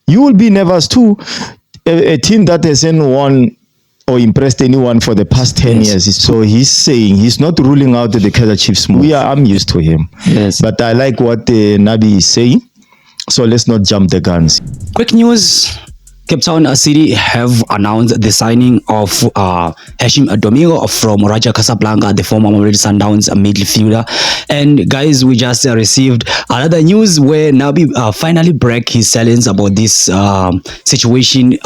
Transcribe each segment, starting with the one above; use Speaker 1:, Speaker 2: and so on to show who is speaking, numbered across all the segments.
Speaker 1: You will be nervous too. A team that hasn't won or impressed anyone for the past 10 years. So he's saying he's not ruling out the Kaizer Chiefs move. I'm used to him.
Speaker 2: Yes.
Speaker 1: But I like what Nabi is saying. So let's not jump the guns.
Speaker 2: Quick news. Cape Town City have announced the signing of Hashim Domingo from Raja Casablanca, the former Mamelodi Sundowns midfielder. And guys, we just received another news where Nabi finally broke his silence about this situation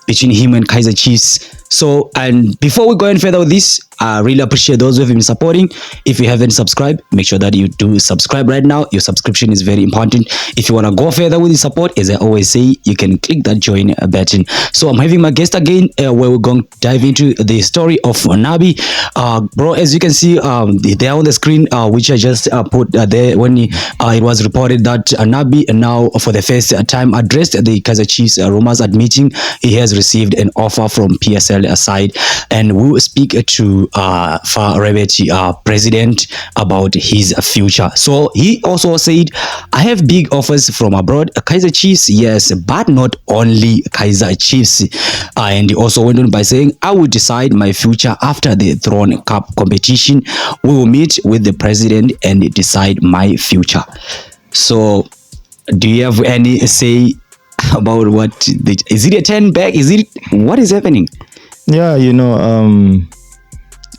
Speaker 2: between him and Kaizer Chiefs. So, and before we go any further with this, I really appreciate those who have been supporting. If you haven't subscribed, make sure that you do subscribe right now. Your subscription is very important. If you want to go further with the support, as I always say, you can click that join button. So I'm having my guest again, where we're going to dive into the story of Nabi. Bro, as you can see, there on the screen, which I just put there when it was reported that Nabi now for the first time addressed the Kaizer Chiefs rumors, admitting he has received an offer from PSL aside, and we will speak to Far Rebeti president about his future. So he also said, I have big offers from abroad. Kaizer Chiefs, yes, but not only Kaizer Chiefs. And he also went on by saying, I will decide my future after the Throne Cup competition. We will meet with the president and decide my future. So do you have any say about what is it a turn back? What is happening?
Speaker 1: Yeah,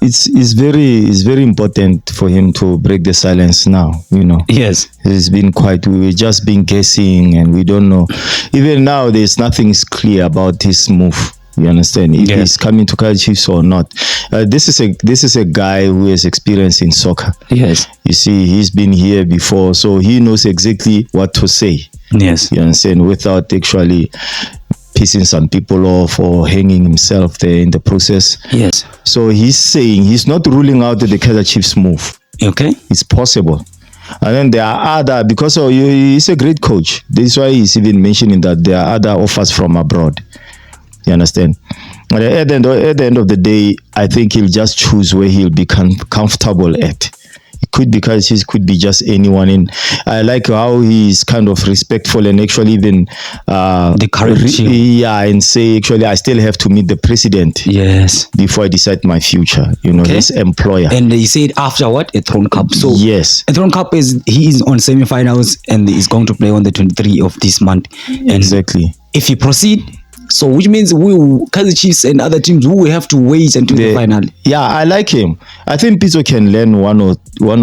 Speaker 1: it's very important for him to break the silence now.
Speaker 2: Yes,
Speaker 1: it's been we've just been guessing, and we don't know. Even now, there's nothing clear about his move. You understand? If he's coming to Kaizer Chiefs or not. This is a guy who has experience in soccer.
Speaker 2: Yes,
Speaker 1: you see, he's been here before, so he knows exactly what to say.
Speaker 2: Yes,
Speaker 1: you understand, without actually pissing some people off or hanging himself there in the process.
Speaker 2: Yes.
Speaker 1: So he's saying he's not ruling out the Kaizer Chiefs move.
Speaker 2: Okay.
Speaker 1: It's possible. And then there are other, because he's a great coach. This is why he's even mentioning that there are other offers from abroad. You understand? But at the end of the day, I think he'll just choose where he'll be comfortable at. It could be Kaizer Chiefs, could be just anyone in. I like how he's kind of respectful and actually even
Speaker 2: the current
Speaker 1: and say actually I still have to meet the president.
Speaker 2: Yes.
Speaker 1: Before I decide my future. His employer.
Speaker 2: And he said after what? A Throne Cup. So
Speaker 1: yes.
Speaker 2: A Throne Cup he is on semi-finals and he's going to play on the 23rd of this month. And
Speaker 1: exactly.
Speaker 2: If he proceed, so which means Kaizer Chiefs and other teams will have to wait until the final.
Speaker 1: Yeah, I like him. I think Pizzo can learn one or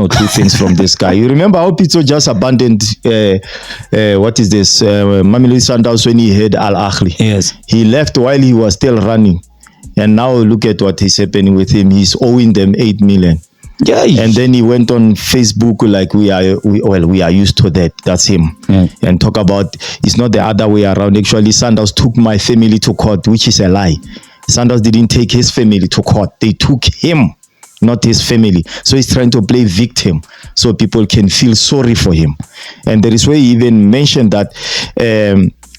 Speaker 1: two things from this guy. You remember how Pizzo just abandoned what is this Mamelodi Sundowns when he had Al Ahly.
Speaker 2: Yes.
Speaker 1: He left while he was still running, and now look at what is happening with him. He's owing them 8 million.
Speaker 2: Yeah,
Speaker 1: and then he went on Facebook like we are used to that. That's him. And talk about it's not the other way around. Actually, Sundowns took my family to court, which is a lie. Sundowns didn't take his family to court. They took him, not his family. So he's trying to play victim so people can feel sorry for him. And there is where he even mentioned that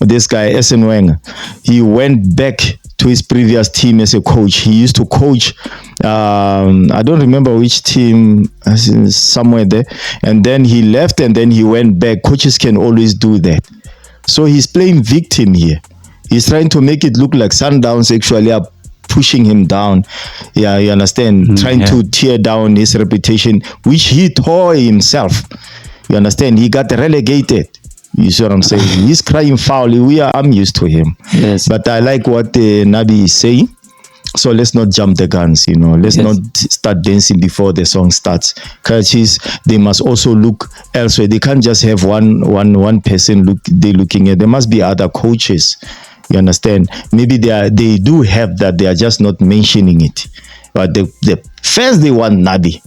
Speaker 1: this guy Arsene Wenger, he went back to his previous team as a coach. He used to coach I don't remember which team, somewhere there, and then he left and then he went back. Coaches can always do that. So he's playing victim here. He's trying to make it look like Sundowns actually are pushing him down. Yeah, you understand? Trying to tear down his reputation, which he tore himself. You understand? He got relegated. You see what I'm saying? He's crying foul. I'm used to him.
Speaker 2: Yes.
Speaker 1: But I like what Nabi is saying. So let's not jump the guns, Let's not start dancing before the song starts. Kaizer Chiefs, they must also look elsewhere. They can't just have one person looking at. There must be other coaches. You understand? Maybe they do have that. They are just not mentioning it. But the first they want Nabi.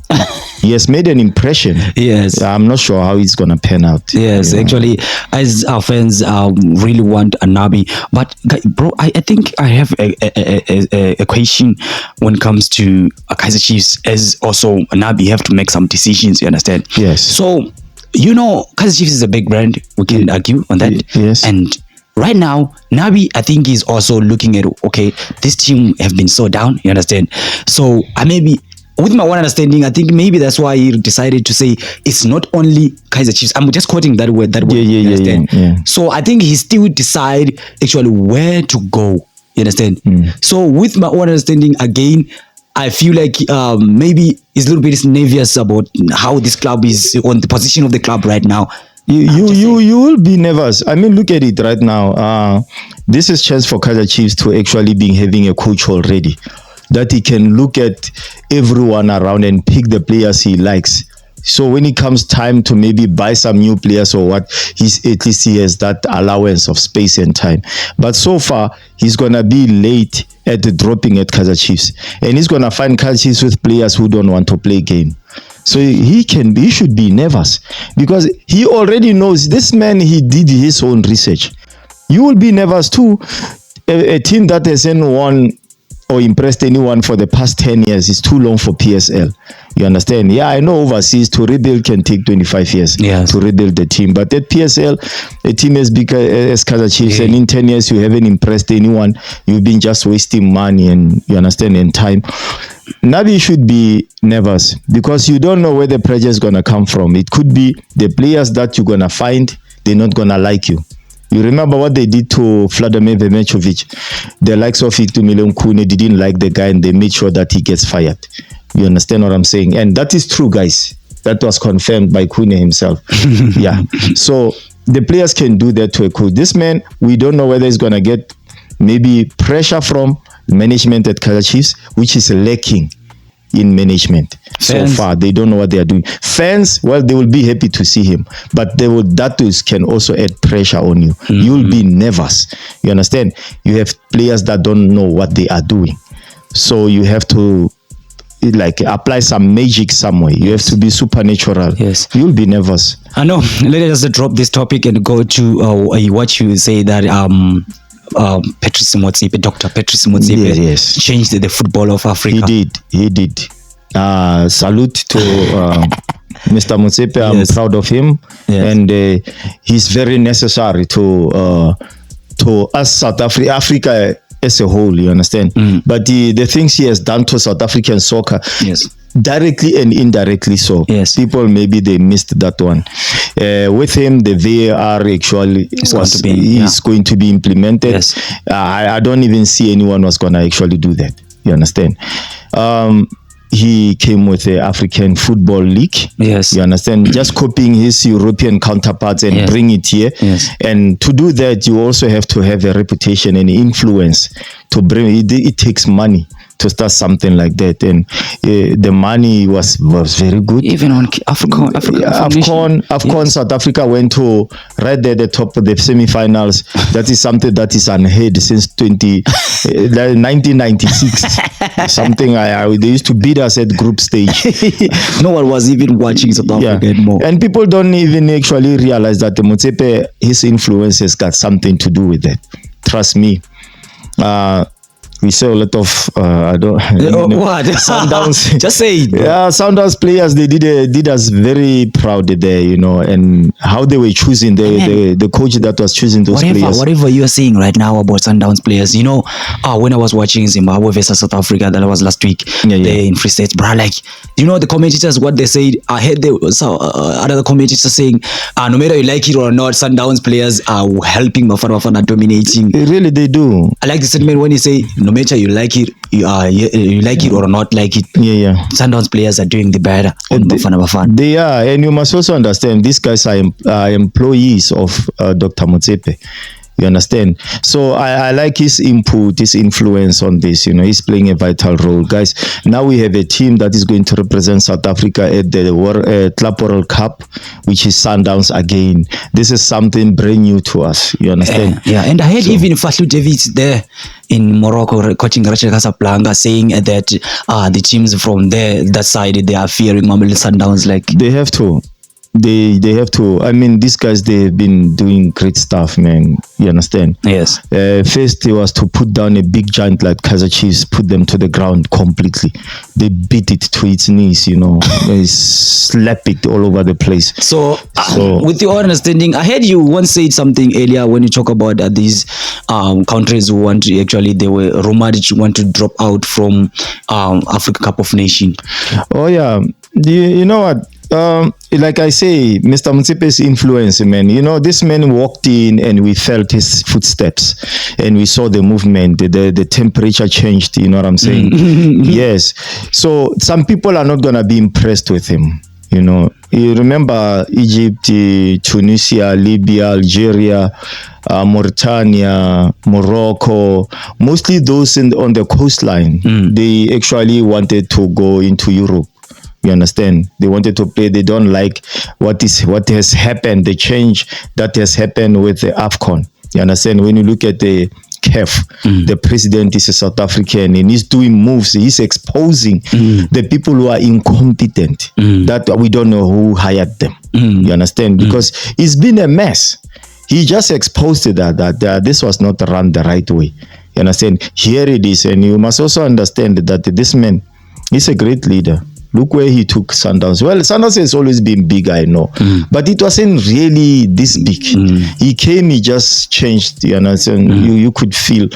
Speaker 1: He has made an impression.
Speaker 2: Yes.
Speaker 1: I'm not sure how it's gonna pan out.
Speaker 2: Yes, actually, as our fans really want a Nabi. But bro, I think I have a question when it comes to Kaizer Chiefs. As also a Nabi, you have to make some decisions. You understand?
Speaker 1: Yes.
Speaker 2: So Kaizer Chiefs is a big brand. We can argue on that.
Speaker 1: Yes.
Speaker 2: And right now, Nabi, I think, is also looking at, okay, this team have been so down, you understand? So I maybe with my own understanding, I think maybe that's why he decided to say it's not only Kaizer Chiefs. I'm just quoting that word.
Speaker 1: Yeah.
Speaker 2: So I think he still decide actually where to go. You understand? So with my own understanding, again, I feel like maybe he's a little bit nervous about how this club is on the position of the club right now.
Speaker 1: You will be nervous. I mean, look at it right now. This is chance for Kaizer Chiefs to actually be having a coach already, that he can look at everyone around and pick the players he likes. So when it comes time to maybe buy some new players or what, at least he has that allowance of space and time. But so far, he's going to be late at the dropping at Kaizer Chiefs. And he's going to find Kaizer Chiefs with players who don't want to play game. So he should be nervous, because he already knows this man, he did his own research. You will be nervous too. A team that hasn't won or impressed anyone for the past 10 years is too long for PSL. You understand? Yeah, I know overseas to rebuild can take 25 years to rebuild the team. But at PSL, a team as big as Kaizer Chiefs, and in 10 years you haven't impressed anyone, you've been just wasting money and, you understand, and time. Nabi should be nervous, because you don't know where the pressure is going to come from. It could be the players that you're going to find, they're not going to like you. You remember what they did to Vladimir Vemechovic? The likes of Itumeleng Khune didn't like the guy, and they made sure that he gets fired. You understand what I'm saying? And that is true, guys. That was confirmed by Khune himself. Yeah. So the players can do that to a coach. This man, we don't know whether he's going to get maybe pressure from management at Kaizer Chiefs, which is lacking in management. Fans. So far, they don't know what they are doing. Fans, well, they will be happy to see him, but that can also add pressure on you. You'll be nervous. You understand? You have players that don't know what they are doing, so you have to apply some magic somewhere. You have to be supernatural.
Speaker 2: Yes,
Speaker 1: you'll be nervous.
Speaker 2: I know. Let us just drop this topic and go to what you say that Patrice Motsepe, Dr. Patrice Motsepe, changed the football of Africa.
Speaker 1: He did. Salute to Mr. Motsepe. I'm proud of him, and he's very necessary to us South Africa as a whole. You understand? But the things he has done to South African soccer, directly and indirectly, so people maybe they missed that one. With him, the VAR actually is going to be implemented. I don't even see anyone was going to actually do that. You understand? He came with the African Football League. You understand? Just copying his European counterparts and bring it here. And to do that, you also have to have a reputation and influence to bring it. It takes money to start something like that, and the money was very good.
Speaker 2: Even on
Speaker 1: AFCON, South Africa went to right there at the top of the semi-finals. That is something that is unheard since 1996. Something they used to beat us at group stage.
Speaker 2: No one was even watching South Africa anymore.
Speaker 1: And people don't even actually realize that the Motsepe, his influence has got something to do with that. Trust me. We saw a lot of
Speaker 2: what
Speaker 1: Sundowns.
Speaker 2: Just say it, bro.
Speaker 1: Yeah, Sundowns players, they did us very proud there, and how they were choosing the coach that was choosing those players.
Speaker 2: Whatever you are saying right now about Sundowns players, when I was watching Zimbabwe versus South Africa, that was last week, they in Free State, bro, the commentators, what they said, I heard other commentators saying, no matter you like it or not, Sundowns players are helping Bafana dominating.
Speaker 1: Really, they do.
Speaker 2: I like the statement when you say, no matter you like it, you like it or not like it. Sundowns players are doing the better on Bafana.
Speaker 1: They are, and you must also understand these guys are employees of Dr. Motsepe. You understand? So I like his input, his influence on this. He's playing a vital role, guys. Now we have a team that is going to represent South Africa at the Club World Cup, which is Sundowns again. This is something brand new to us. You understand?
Speaker 2: And I heard even Fatou Davids there in Morocco coaching Raja Casablanca saying that the teams from that side, they are fearing Mamelodi Sundowns.
Speaker 1: They have to. They have to. I mean, these guys, they've been doing great stuff, man. You understand?
Speaker 2: Yes.
Speaker 1: First, it was to put down a big giant like Kaizer Chiefs, put them to the ground completely. They beat it to its knees, They slap it all over the place.
Speaker 2: So with your understanding, I heard you once said something earlier when you talk about these countries who they were rumored to want to drop out from Africa Cup of Nations.
Speaker 1: Oh yeah, you know what? Like I say, Mr. Motsepe's influence, man. You know, this man walked in and we felt his footsteps and we saw the movement, the temperature changed, you know what I'm saying? Yes. So some people are not going to be impressed with him. You know, you remember Egypt, Tunisia, Libya, Algeria, Mauritania, Morocco, mostly those on the coastline. They actually wanted to go into Europe. You understand? They wanted to play. They don't like what has happened, the change that has happened with the AFCON. You understand? When you look at the CAF, the president is a South African and he's doing moves. He's exposing the people who are incompetent, that we don't know who hired them. You understand? Because it's been a mess. He just exposed that this was not run the right way. You understand? Here it is. And you must also understand that this man is a great leader. Look where he took Sundowns. Well, Sundowns has always been big, I know. But it wasn't really this big. He came, he just changed. You understand? You could feel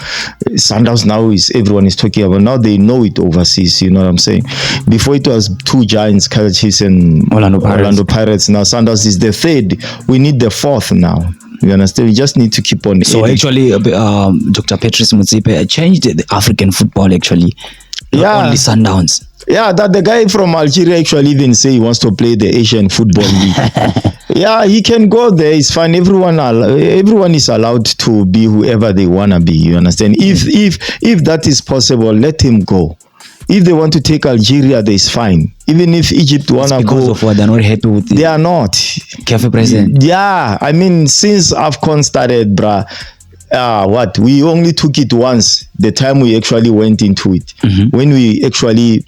Speaker 1: Sundowns now everyone is talking about. Now they know it overseas. You know what I'm saying? Before it was two giants, Kaizer Chiefs and Orlando Pirates. Now Sundowns is the third. We need the fourth now. You understand? We just need to keep on.
Speaker 2: So actually, Dr. Patrice Motsepe changed the African football actually. Not only Sundowns.
Speaker 1: Yeah, that the guy from Algeria actually even say he wants to play the Asian Football League. Yeah, he can go there. It's fine. Everyone is allowed to be whoever they wanna be. You understand? If that is possible, let him go. If they want to take Algeria, that's fine. Even if Egypt wanna go,
Speaker 2: because of what they're not happy with it.
Speaker 1: They are not.
Speaker 2: Cafe president.
Speaker 1: Yeah, I mean, since AFCON started, bruh. We only took it once. The time we actually went into it, when we actually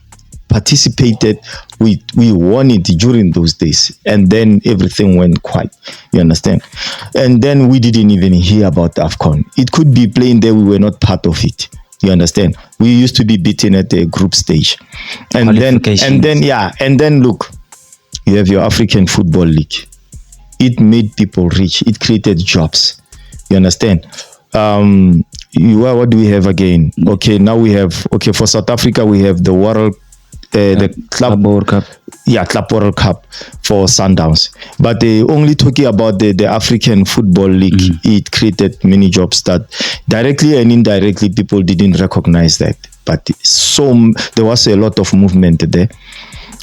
Speaker 1: participated, we won it during those days, and then everything went quiet. You understand? And then we didn't even hear about AFCON. It could be playing there, we were not part of it. You understand? We used to be beaten at the group stage, and then look, you have your African Football League. It made people rich. It created jobs. You understand? What do we have again? Okay, now we have for South Africa we have the the Club
Speaker 2: World Cup.
Speaker 1: Yeah, Club World Cup for Sundowns. But they only talking about the African Football League. It created many jobs that directly and indirectly people didn't recognize that. But there was a lot of movement there.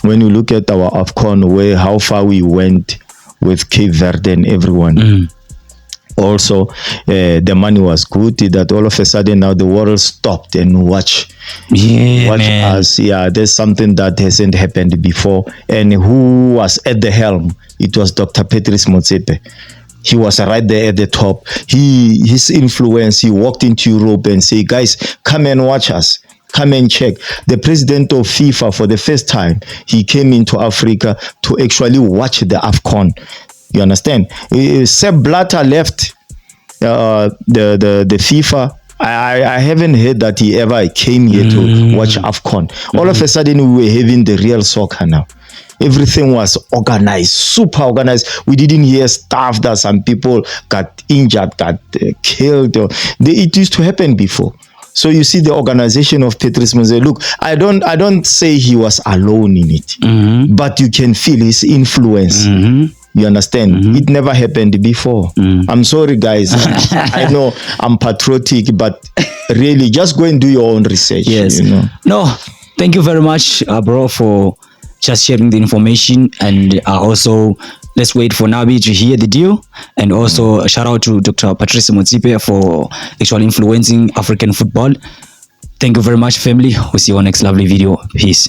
Speaker 1: When you look at our AFCON, how far we went with Cape Verde and everyone. Also, the money was good. That all of a sudden now the world stopped and watch us. Yeah, there's something that hasn't happened before. And who was at the helm? It was Dr. Patrice Motsepe. He was right there at the top. His influence. He walked into Europe and say, "Guys, come and watch us. Come and check." The president of FIFA, for the first time, he came into Africa to actually watch the AFCON. You understand? Sepp Blatter left the FIFA. I haven't heard that he ever came here to watch AFCON. All of a sudden, we were having the real soccer now. Everything was organized, super organized. We didn't hear stuff that some people got injured, got killed. It used to happen before. So you see the organization of Patrice Motsepe. Look, I don't say he was alone in it, but you can feel his influence. You understand? It never happened before. I'm sorry, guys. I know I'm patriotic, but really, just go and do your own research.
Speaker 2: Yes.
Speaker 1: You know?
Speaker 2: No, thank you very much, bro, for just sharing the information. And also, let's wait for Nabi to hear the deal. And also, shout out to Dr. Patrice Motsepe for actually influencing African football. Thank you very much, family. We'll see you on next lovely video. Peace.